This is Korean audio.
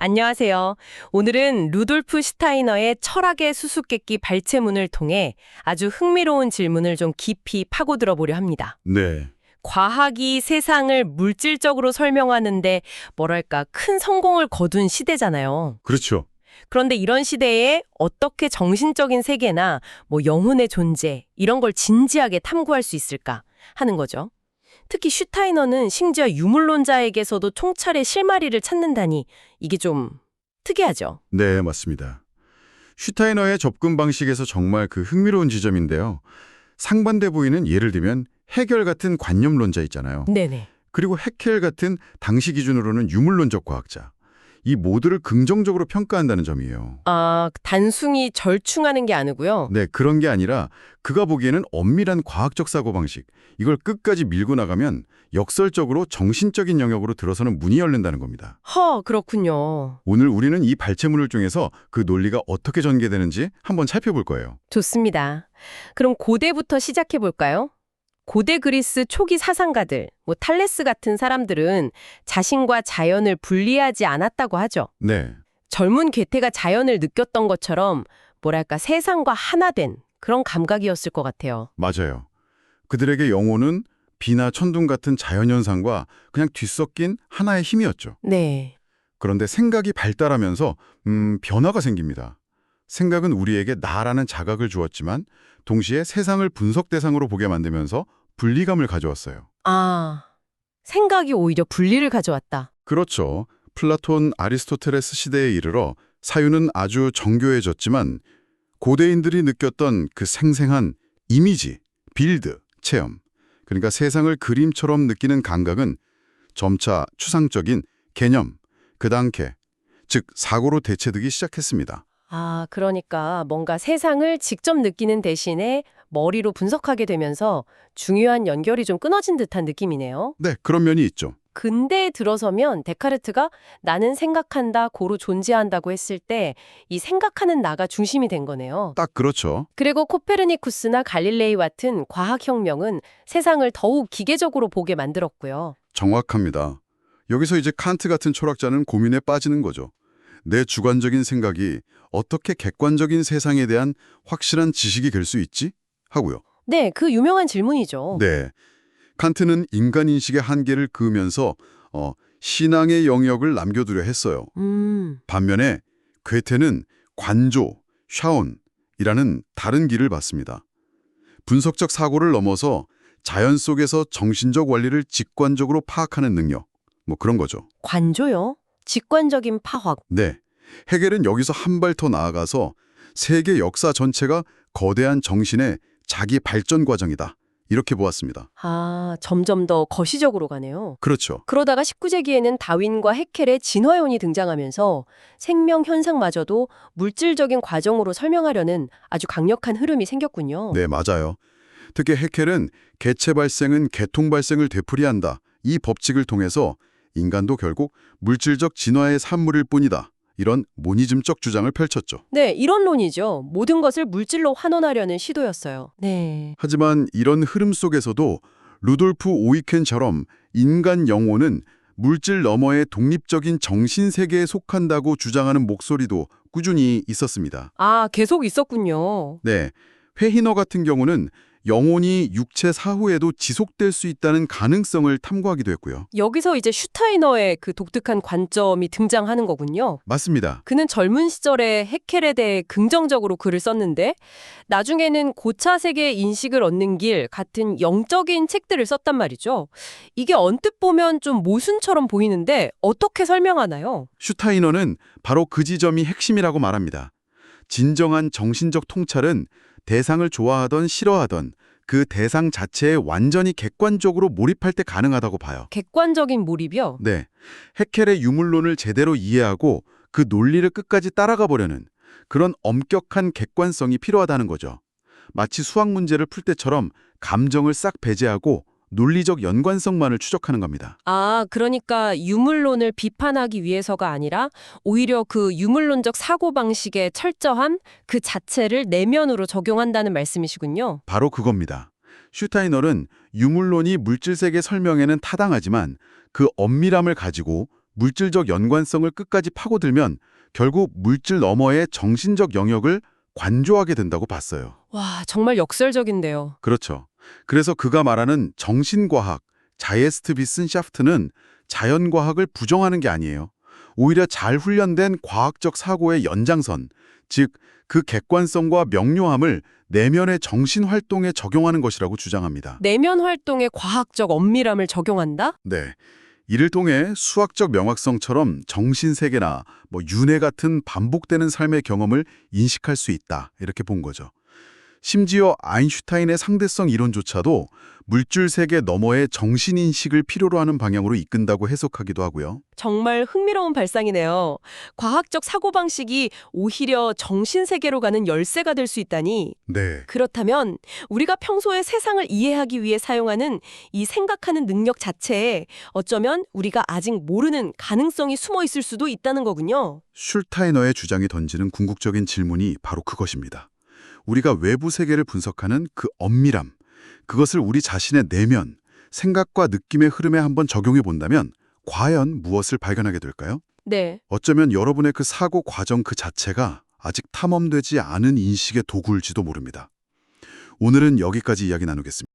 안녕하세요. 오늘은 루돌프 슈타이너의 철학의 수수께끼 발췌문을 통해 아주 흥미로운 질문을 좀 깊이 파고들어 보려 합니다. 네, 과학이 세상을 물질적으로 설명하는데 뭐랄까 큰 성공을 거둔 시대잖아요. 그렇죠. 그런데 이런 시대에 어떻게 정신적인 세계나 영혼의 존재 이런 걸 진지하게 탐구할 수 있을까 하는 거죠. 특히 슈타이너는 심지어 유물론자에게서도 통찰의 실마리를 찾는다니 이게 좀 특이하죠. 네, 맞습니다. 슈타이너의 접근 방식에서 정말 그 흥미로운 지점인데요. 상반돼 보이는 예를 들면 해결 같은 관념론자 있잖아요. 네네. 그리고 해켈 같은 당시 기준으로는 유물론적 과학자. 이 모두를 긍정적으로 평가한다는 점이에요. 아, 단순히 절충하는 게 아니고요. 네, 그런 게 아니라 그가 보기에는 엄밀한 과학적 사고방식, 이걸 끝까지 밀고 나가면 역설적으로 정신적인 영역으로 들어서는 문이 열린다는 겁니다. 그렇군요. 오늘 우리는 이 발췌문을 통해서 그 논리가 어떻게 전개되는지 한번 살펴볼 거예요. 좋습니다. 그럼 고대부터 시작해 볼까요? 고대 그리스 초기 사상가들, 탈레스 같은 사람들은 자신과 자연을 분리하지 않았다고 하죠. 네, 젊은 괴테가 자연을 느꼈던 것처럼 뭐랄까 세상과 하나 된 그런 감각이었을 것 같아요. 맞아요. 그들에게 영혼은 비나 천둥 같은 자연현상과 그냥 뒤섞인 하나의 힘이었죠. 네. 그런데 생각이 발달하면서 변화가 생깁니다. 생각은 우리에게 나라는 자각을 주었지만 동시에 세상을 분석 대상으로 보게 만들면서 분리감을 가져왔어요. 아, 생각이 오히려 분리를 가져왔다. 그렇죠. 플라톤, 아리스토텔레스 시대에 이르러 사유는 아주 정교해졌지만 고대인들이 느꼈던 그 생생한 이미지, 빌드, 체험, 그러니까 세상을 그림처럼 느끼는 감각은 점차 추상적인 개념, 그 단계, 즉 사고로 대체되기 시작했습니다. 아, 그러니까 뭔가 세상을 직접 느끼는 대신에 머리로 분석하게 되면서 중요한 연결이 좀 끊어진 듯한 느낌이네요. 네, 그런 면이 있죠. 근대에 들어서면 데카르트가 나는 생각한다, 고로 존재한다고 했을 때 이 생각하는 나가 중심이 된 거네요. 딱 그렇죠. 그리고 코페르니쿠스나 갈릴레이 같은 과학혁명은 세상을 더욱 기계적으로 보게 만들었고요. 정확합니다. 여기서 이제 칸트 같은 철학자는 고민에 빠지는 거죠. 내 주관적인 생각이 어떻게 객관적인 세상에 대한 확실한 지식이 될 수 있지? 하고요. 네, 그 유명한 질문이죠. 네. 칸트는 인간인식의 한계를 그으면서 신앙의 영역을 남겨두려 했어요. 반면에 괴테는 관조, 샤온이라는 다른 길을 봤습니다. 분석적 사고를 넘어서 자연 속에서 정신적 원리를 직관적으로 파악하는 능력, 그런 거죠. 관조요? 직관적인 파악. 네. 헤겔은 여기서 한 발 더 나아가서 세계 역사 전체가 거대한 정신의 자기 발전 과정이다. 이렇게 보았습니다. 아, 점점 더 거시적으로 가네요. 그렇죠. 그러다가 19세기에는 다윈과 해켈의 진화론이 등장하면서 생명 현상마저도 물질적인 과정으로 설명하려는 아주 강력한 흐름이 생겼군요. 네, 맞아요. 특히 해켈은 개체 발생은 개통 발생을 되풀이한다. 이 법칙을 통해서 인간도 결국 물질적 진화의 산물일 뿐이다. 이런 모니즘적 주장을 펼쳤죠. 네, 이론론이죠. 모든 것을 물질로 환원하려는 시도였어요. 네. 하지만 이런 흐름 속에서도 루돌프 오이켄처럼 인간 영혼은 물질 너머의 독립적인 정신세계에 속한다고 주장하는 목소리도 꾸준히 있었습니다. 아, 계속 있었군요. 네, 회희너 같은 경우는 영혼이 육체 사후에도 지속될 수 있다는 가능성을 탐구하기도 했고요. 여기서 이제 슈타이너의 그 독특한 관점이 등장하는 거군요. 맞습니다. 그는 젊은 시절에 해켈에 대해 긍정적으로 글을 썼는데 나중에는 고차 세계의 인식을 얻는 길 같은 영적인 책들을 썼단 말이죠. 이게 언뜻 보면 좀 모순처럼 보이는데 어떻게 설명하나요? 슈타이너는 바로 그 지점이 핵심이라고 말합니다. 진정한 정신적 통찰은 대상을 좋아하던 싫어하던 그 대상 자체에 완전히 객관적으로 몰입할 때 가능하다고 봐요. 객관적인 몰입이요? 네, 해켈의 유물론을 제대로 이해하고 그 논리를 끝까지 따라가 보려는 그런 엄격한 객관성이 필요하다는 거죠. 마치 수학 문제를 풀 때처럼 감정을 싹 배제하고 논리적 연관성만을 추적하는 겁니다. 아, 그러니까 유물론을 비판하기 위해서가 아니라 오히려 그 유물론적 사고방식의 철저함 그 자체를 내면으로 적용한다는 말씀이시군요. 바로 그겁니다. 슈타이너는 유물론이 물질세계 설명에는 타당하지만 그 엄밀함을 가지고 물질적 연관성을 끝까지 파고들면 결국 물질 너머의 정신적 영역을 관조하게 된다고 봤어요. 와, 정말 역설적인데요. 그렇죠. 그래서 그가 말하는 정신과학, 자예스트비슨샤프트는 자연과학을 부정하는 게 아니에요. 오히려 잘 훈련된 과학적 사고의 연장선, 즉 그 객관성과 명료함을 내면의 정신활동에 적용하는 것이라고 주장합니다. 내면 활동에 과학적 엄밀함을 적용한다? 네. 이를 통해 수학적 명확성처럼 정신세계나 윤회 같은 반복되는 삶의 경험을 인식할 수 있다. 이렇게 본 거죠. 심지어 아인슈타인의 상대성 이론조차도 물질 세계 너머의 정신인식을 필요로 하는 방향으로 이끈다고 해석하기도 하고요. 정말 흥미로운 발상이네요. 과학적 사고방식이 오히려 정신세계로 가는 열쇠가 될 수 있다니. 네. 그렇다면 우리가 평소에 세상을 이해하기 위해 사용하는 이 생각하는 능력 자체에 어쩌면 우리가 아직 모르는 가능성이 숨어 있을 수도 있다는 거군요. 슐타이너의 주장이 던지는 궁극적인 질문이 바로 그것입니다. 우리가 외부 세계를 분석하는 그 엄밀함, 그것을 우리 자신의 내면, 생각과 느낌의 흐름에 한번 적용해 본다면 과연 무엇을 발견하게 될까요? 네. 어쩌면 여러분의 그 사고 과정 그 자체가 아직 탐험되지 않은 인식의 도구일지도 모릅니다. 오늘은 여기까지 이야기 나누겠습니다.